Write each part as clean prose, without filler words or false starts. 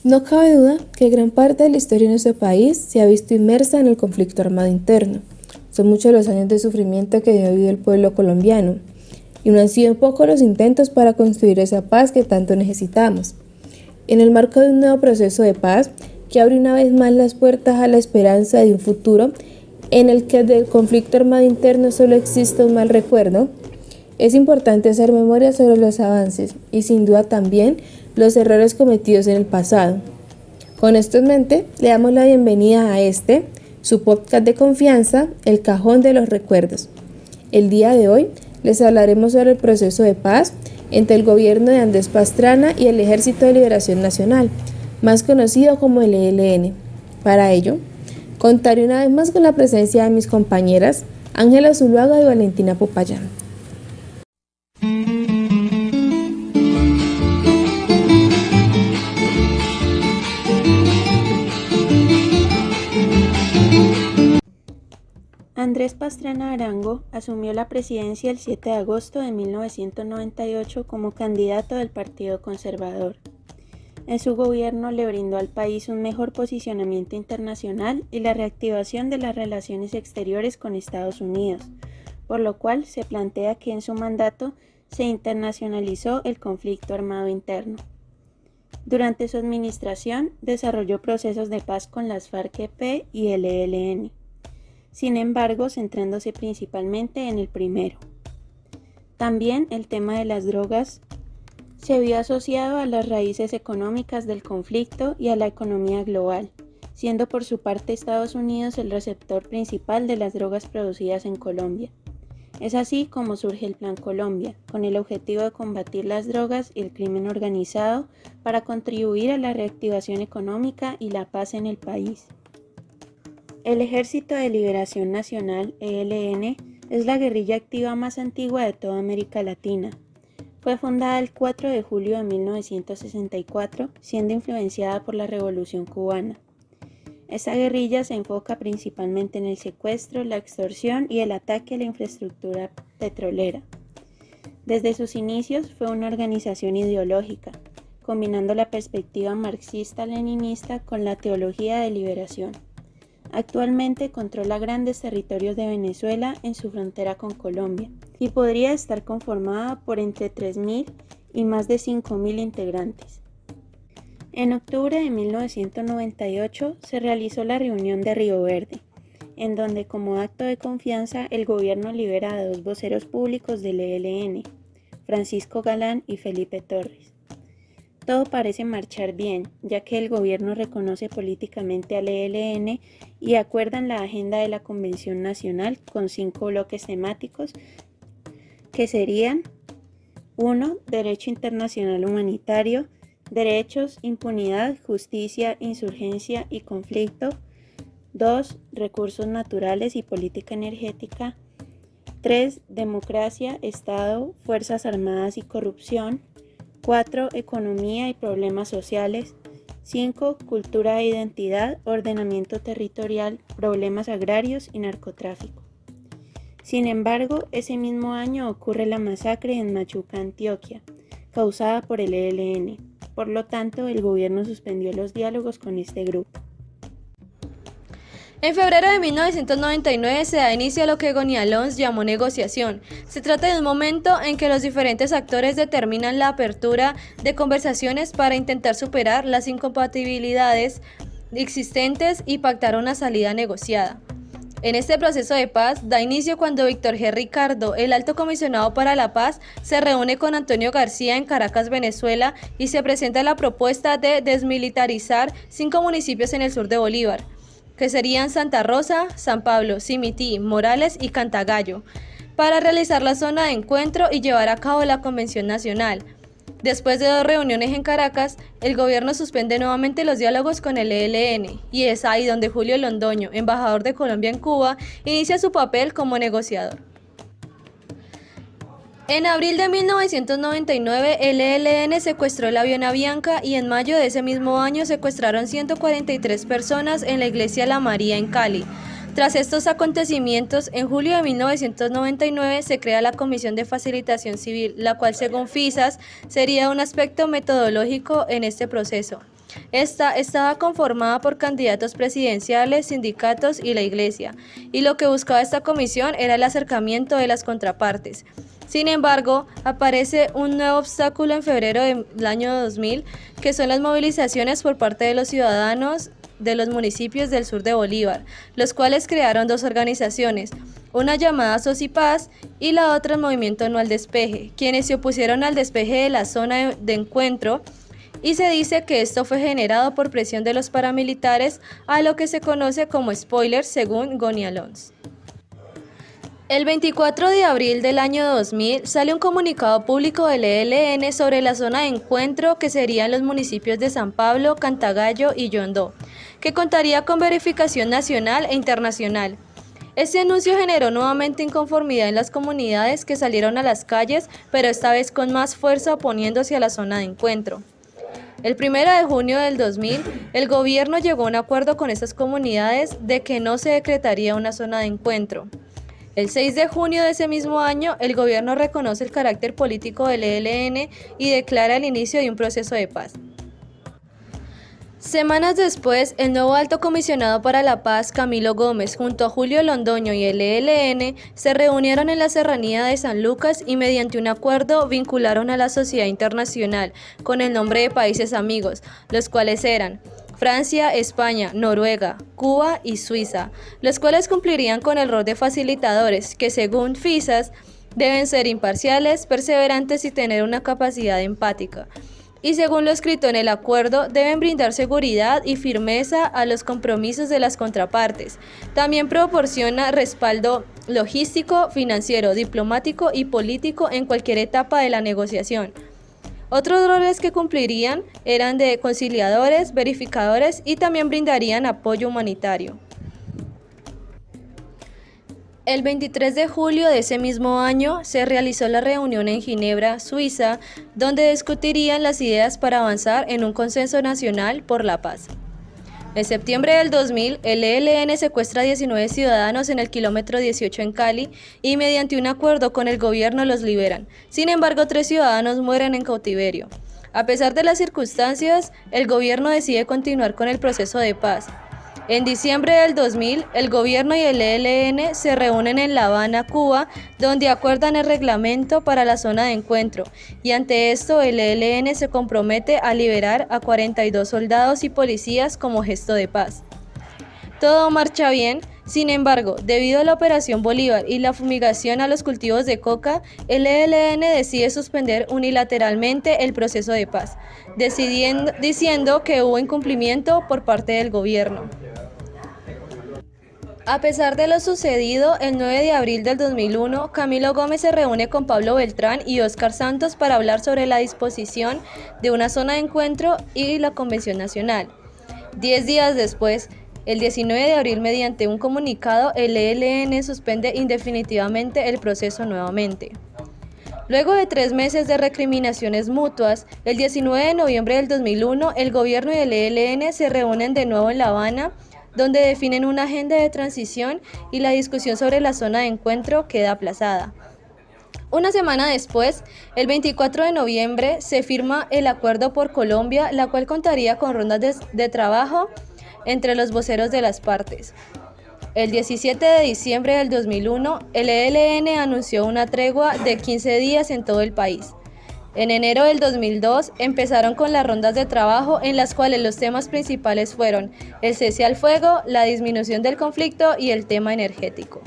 No cabe duda que gran parte de la historia de nuestro país se ha visto inmersa en el conflicto armado interno. Son muchos los años de sufrimiento que ha vivido el pueblo colombiano y no han sido pocos los intentos para construir esa paz que tanto necesitamos. En el marco de un nuevo proceso de paz que abre una vez más las puertas a la esperanza de un futuro en el que del conflicto armado interno solo existe un mal recuerdo, es importante hacer memoria sobre los avances y sin duda también los errores cometidos en el pasado. Con esto en mente, le damos la bienvenida a su podcast de confianza, El Cajón de los Recuerdos. El día de hoy les hablaremos sobre el proceso de paz entre el gobierno de Andrés Pastrana y el Ejército de Liberación Nacional, más conocido como el ELN. Para ello, contaré una vez más con la presencia de mis compañeras Ángela Zuluaga y Valentina Popayán. Andrés Pastrana Arango asumió la presidencia el 7 de agosto de 1998 como candidato del Partido Conservador. En su gobierno le brindó al país un mejor posicionamiento internacional y la reactivación de las relaciones exteriores con Estados Unidos, por lo cual se plantea que en su mandato se internacionalizó el conflicto armado interno. Durante su administración desarrolló procesos de paz con las FARC-EP y el ELN. Sin embargo, centrándose principalmente en el primero. También el tema de las drogas se vio asociado a las raíces económicas del conflicto y a la economía global, siendo por su parte Estados Unidos el receptor principal de las drogas producidas en Colombia. Es así como surge el Plan Colombia, con el objetivo de combatir las drogas y el crimen organizado para contribuir a la reactivación económica y la paz en el país. El Ejército de Liberación Nacional, ELN, es la guerrilla activa más antigua de toda América Latina. Fue fundada el 4 de julio de 1964, siendo influenciada por la Revolución Cubana. Esta guerrilla se enfoca principalmente en el secuestro, la extorsión y el ataque a la infraestructura petrolera. Desde sus inicios fue una organización ideológica, combinando la perspectiva marxista-leninista con la teología de liberación. Actualmente controla grandes territorios de Venezuela en su frontera con Colombia y podría estar conformada por entre 3.000 y más de 5.000 integrantes. En octubre de 1998 se realizó la reunión de Río Verde, en donde como acto de confianza el gobierno libera a 2 voceros públicos del ELN, Francisco Galán y Felipe Torres. Todo parece marchar bien, ya que el gobierno reconoce políticamente al ELN y acuerdan la agenda de la Convención Nacional con 5 bloques temáticos que serían 1. Derecho internacional humanitario, derechos, impunidad, justicia, insurgencia y conflicto. 2. Recursos naturales y política energética. 3. Democracia, Estado, Fuerzas Armadas y corrupción. 4. Economía y problemas sociales. 5. Cultura e identidad, ordenamiento territorial, problemas agrarios y narcotráfico. Sin embargo, ese mismo año ocurre la masacre en Machuca, Antioquia, causada por el ELN. Por lo tanto, el gobierno suspendió los diálogos con este grupo. En febrero de 1999 se da inicio a lo que Goni Alons llamó negociación. Se trata de un momento en que los diferentes actores determinan la apertura de conversaciones para intentar superar las incompatibilidades existentes y pactar una salida negociada. En este proceso de paz da inicio cuando Víctor G. Ricardo, el alto comisionado para la paz, se reúne con Antonio García en Caracas, Venezuela, y se presenta la propuesta de desmilitarizar 5 municipios en el sur de Bolívar, que serían Santa Rosa, San Pablo, Simití, Morales y Cantagallo, para realizar la zona de encuentro y llevar a cabo la Convención Nacional. Después de 2 reuniones en Caracas, el gobierno suspende nuevamente los diálogos con el ELN, y es ahí donde Julio Londoño, embajador de Colombia en Cuba, inicia su papel como negociador. En abril de 1999, el ELN secuestró el avión Avianca y en mayo de ese mismo año secuestraron 143 personas en la iglesia La María en Cali. Tras estos acontecimientos, en julio de 1999 se crea la Comisión de Facilitación Civil, la cual según FISAS sería un aspecto metodológico en este proceso. Esta estaba conformada por candidatos presidenciales, sindicatos y la Iglesia, y lo que buscaba esta comisión era el acercamiento de las contrapartes. Sin embargo, aparece un nuevo obstáculo en febrero del año 2000, que son las movilizaciones por parte de los ciudadanos de los municipios del sur de Bolívar, los cuales crearon dos organizaciones, una llamada Sos y Paz y la otra el Movimiento No al Despeje, quienes se opusieron al despeje de la zona de encuentro, y se dice que esto fue generado por presión de los paramilitares, a lo que se conoce como spoiler según Gonialons. El 24 de abril del año 2000 sale un comunicado público del ELN sobre la zona de encuentro que serían los municipios de San Pablo, Cantagallo y Yondó, que contaría con verificación nacional e internacional. Este anuncio generó nuevamente inconformidad en las comunidades que salieron a las calles, pero esta vez con más fuerza oponiéndose a la zona de encuentro. El 1 de junio del 2000, el gobierno llegó a un acuerdo con estas comunidades de que no se decretaría una zona de encuentro. El 6 de junio de ese mismo año, el gobierno reconoce el carácter político del ELN y declara el inicio de un proceso de paz. Semanas después, el nuevo Alto Comisionado para la Paz, Camilo Gómez, junto a Julio Londoño y el ELN, se reunieron en la serranía de San Lucas y mediante un acuerdo vincularon a la sociedad internacional con el nombre de países amigos, los cuales eran Francia, España, Noruega, Cuba y Suiza, los cuales cumplirían con el rol de facilitadores, que según FISAS deben ser imparciales, perseverantes y tener una capacidad empática. Y según lo escrito en el acuerdo, deben brindar seguridad y firmeza a los compromisos de las contrapartes. También proporciona respaldo logístico, financiero, diplomático y político en cualquier etapa de la negociación. Otros roles que cumplirían eran de conciliadores, verificadores y también brindarían apoyo humanitario. El 23 de julio de ese mismo año se realizó la reunión en Ginebra, Suiza, donde discutirían las ideas para avanzar en un consenso nacional por la paz. En septiembre del 2000, el ELN secuestra a 19 ciudadanos en el kilómetro 18 en Cali y mediante un acuerdo con el gobierno los liberan. Sin embargo, 3 ciudadanos mueren en cautiverio. A pesar de las circunstancias, el gobierno decide continuar con el proceso de paz. En diciembre del 2000, el gobierno y el ELN se reúnen en La Habana, Cuba, donde acuerdan el reglamento para la zona de encuentro, y ante esto el ELN se compromete a liberar a 42 soldados y policías como gesto de paz. Todo marcha bien, sin embargo, debido a la Operación Bolívar y la fumigación a los cultivos de coca, el ELN decide suspender unilateralmente el proceso de paz, diciendo que hubo incumplimiento por parte del gobierno. A pesar de lo sucedido, el 9 de abril del 2001, Camilo Gómez se reúne con Pablo Beltrán y Óscar Santos para hablar sobre la disposición de una zona de encuentro y la Convención Nacional. 10 días después, el 19 de abril, mediante un comunicado, el ELN suspende indefinitivamente el proceso nuevamente. Luego de 3 meses de recriminaciones mutuas, el 19 de noviembre del 2001, el gobierno y el ELN se reúnen de nuevo en La Habana, donde definen una agenda de transición y la discusión sobre la zona de encuentro queda aplazada. Una semana después, el 24 de noviembre, se firma el Acuerdo por Colombia, la cual contaría con rondas de trabajo entre los voceros de las partes. El 17 de diciembre del 2001, el ELN anunció una tregua de 15 días en todo el país. En enero del 2002 empezaron con las rondas de trabajo en las cuales los temas principales fueron el cese al fuego, la disminución del conflicto y el tema energético.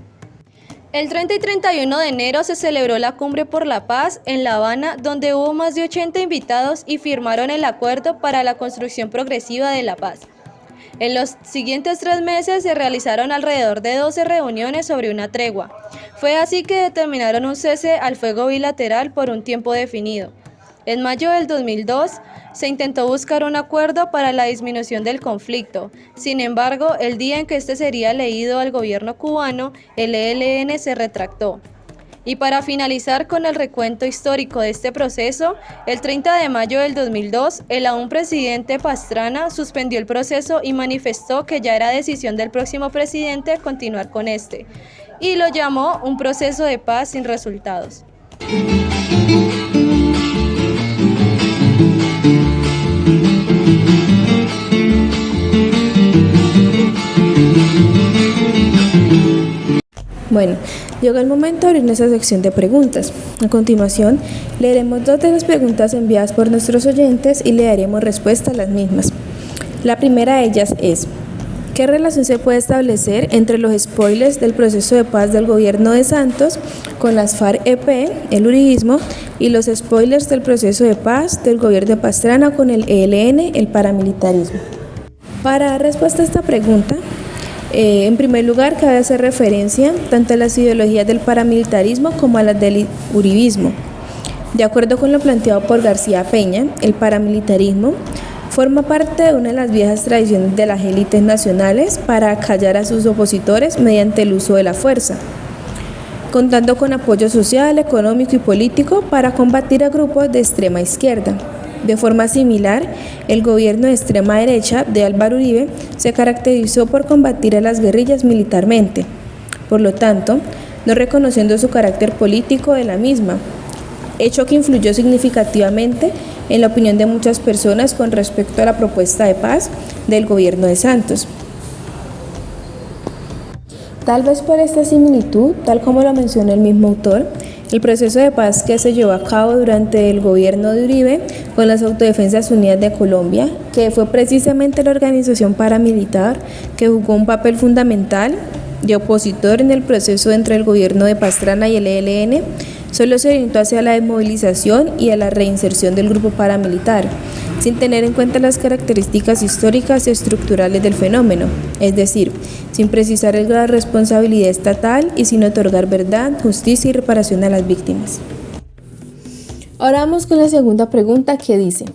El 30 y 31 de enero se celebró la Cumbre por la Paz en La Habana, donde hubo más de 80 invitados y firmaron el acuerdo para la construcción progresiva de la paz. En los siguientes 3 meses se realizaron alrededor de 12 reuniones sobre una tregua. Fue así que determinaron un cese al fuego bilateral por un tiempo definido. En mayo del 2002 se intentó buscar un acuerdo para la disminución del conflicto. Sin embargo, el día en que este sería leído al gobierno cubano, el ELN se retractó. Y para finalizar con el recuento histórico de este proceso, el 30 de mayo del 2002, el aún presidente Pastrana suspendió el proceso y manifestó que ya era decisión del próximo presidente continuar con este, y lo llamó un proceso de paz sin resultados. Bueno, llegó el momento de abrir nuestra sección de preguntas. A continuación, leeremos 2 de las preguntas enviadas por nuestros oyentes y le daremos respuesta a las mismas. La primera de ellas es: ¿qué relación se puede establecer entre los spoilers del proceso de paz del gobierno de Santos con las FARC-EP, el uribismo, y los spoilers del proceso de paz del gobierno de Pastrana con el ELN, el paramilitarismo? Para dar respuesta a esta pregunta, en primer lugar, cabe hacer referencia tanto a las ideologías del paramilitarismo como a las del uribismo. De acuerdo con lo planteado por García Peña, el paramilitarismo forma parte de una de las viejas tradiciones de las élites nacionales para acallar a sus opositores mediante el uso de la fuerza, contando con apoyo social, económico y político para combatir a grupos de extrema izquierda. De forma similar, el gobierno de extrema derecha de Álvaro Uribe se caracterizó por combatir a las guerrillas militarmente, por lo tanto, no reconociendo su carácter político de la misma, hecho que influyó significativamente en la opinión de muchas personas con respecto a la propuesta de paz del gobierno de Santos. Tal vez por esta similitud, tal como lo menciona el mismo autor, el proceso de paz que se llevó a cabo durante el gobierno de Uribe con las Autodefensas Unidas de Colombia, que fue precisamente la organización paramilitar que jugó un papel fundamental de opositor en el proceso entre el gobierno de Pastrana y el ELN, solo se orientó hacia la desmovilización y a la reinserción del grupo paramilitar, sin tener en cuenta las características históricas y estructurales del fenómeno, es decir, sin precisar el grado de responsabilidad estatal y sin otorgar verdad, justicia y reparación a las víctimas. Ahora vamos con la segunda pregunta, que dice: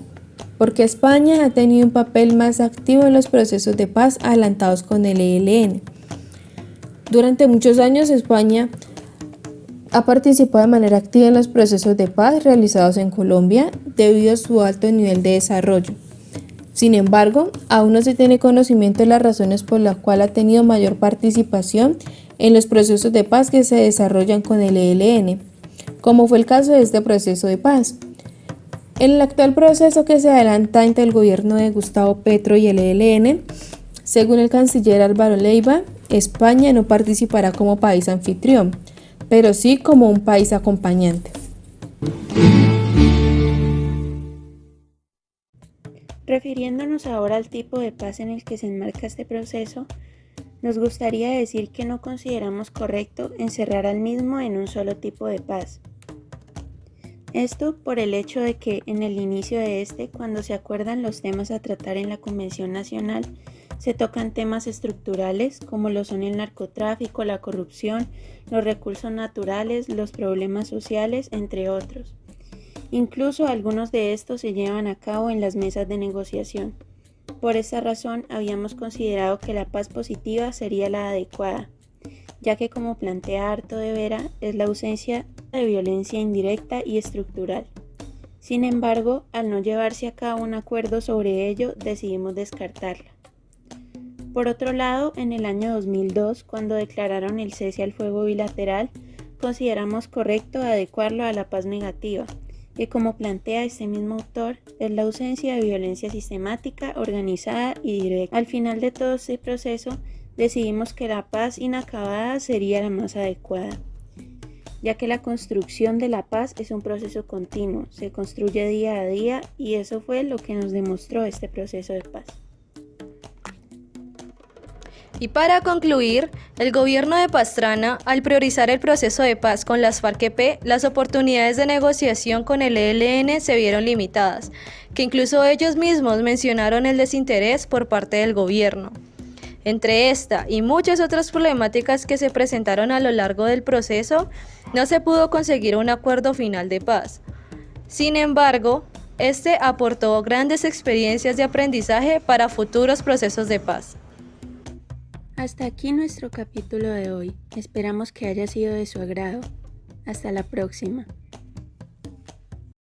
¿por qué España ha tenido un papel más activo en los procesos de paz adelantados con el ELN? Durante muchos años España ha participado de manera activa en los procesos de paz realizados en Colombia debido a su alto nivel de desarrollo. Sin embargo, aún no se tiene conocimiento de las razones por las cuales ha tenido mayor participación en los procesos de paz que se desarrollan con el ELN, como fue el caso de este proceso de paz. En el actual proceso que se adelanta entre el gobierno de Gustavo Petro y el ELN, según el canciller Álvaro Leiva, España no participará como país anfitrión, pero sí como un país acompañante. Refiriéndonos ahora al tipo de paz en el que se enmarca este proceso, nos gustaría decir que no consideramos correcto encerrar al mismo en un solo tipo de paz. Esto por el hecho de que en el inicio de cuando se acuerdan los temas a tratar en la Convención Nacional, se tocan temas estructurales como lo son el narcotráfico, la corrupción, los recursos naturales, los problemas sociales, entre otros. Incluso algunos de estos se llevan a cabo en las mesas de negociación. Por esta razón, habíamos considerado que la paz positiva sería la adecuada, ya que, como plantea Arto de Vera, es la ausencia de violencia indirecta y estructural. Sin embargo, al no llevarse a cabo un acuerdo sobre ello, decidimos descartarla. Por otro lado, en el año 2002, cuando declararon el cese al fuego bilateral, consideramos correcto adecuarlo a la paz negativa, que, como plantea este mismo autor, es la ausencia de violencia sistemática, organizada y directa. Al final de todo este proceso, decidimos que la paz inacabada sería la más adecuada, ya que la construcción de la paz es un proceso continuo, se construye día a día, y eso fue lo que nos demostró este proceso de paz. Y para concluir, el gobierno de Pastrana, al priorizar el proceso de paz con las FARC-EP, las oportunidades de negociación con el ELN se vieron limitadas, que incluso ellos mismos mencionaron el desinterés por parte del gobierno. Entre esta y muchas otras problemáticas que se presentaron a lo largo del proceso, no se pudo conseguir un acuerdo final de paz. Sin embargo, este aportó grandes experiencias de aprendizaje para futuros procesos de paz. Hasta aquí nuestro capítulo de hoy. Esperamos que haya sido de su agrado. Hasta la próxima.